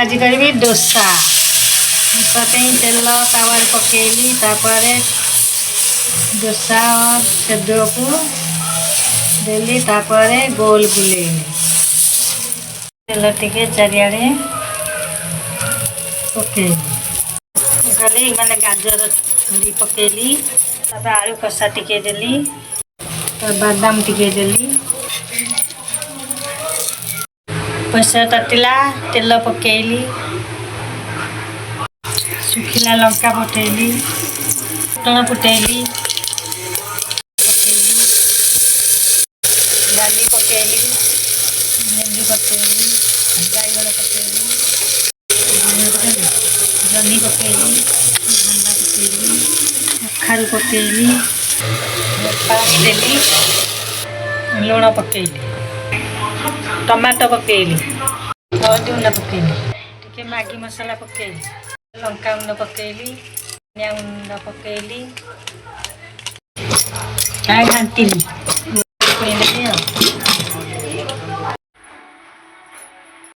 आज करी डोसा डोसा तेल तावा पकेली डोसा सेद को देली गोल बुलेली तेल टिके चारिआडे पकेली खाली माने गाजर छुरी पकेली आलू कषा टिके देली बादाम टिके देली पैसा ततिला तेल पकेली सुखिला लंका फुटेली फुटण फुटेली डाली पकेली भेंडी पकेली बैगन पकेली जनी पकेली भंडा पकेली कखारू पकेली पानी देली लुण पकेली टमाटो पकेली हल्दी गुंड पकेली टिके मैगी मसाला पकेली लंका गुंड पकेली धनिया गुंड पकेली घांटिली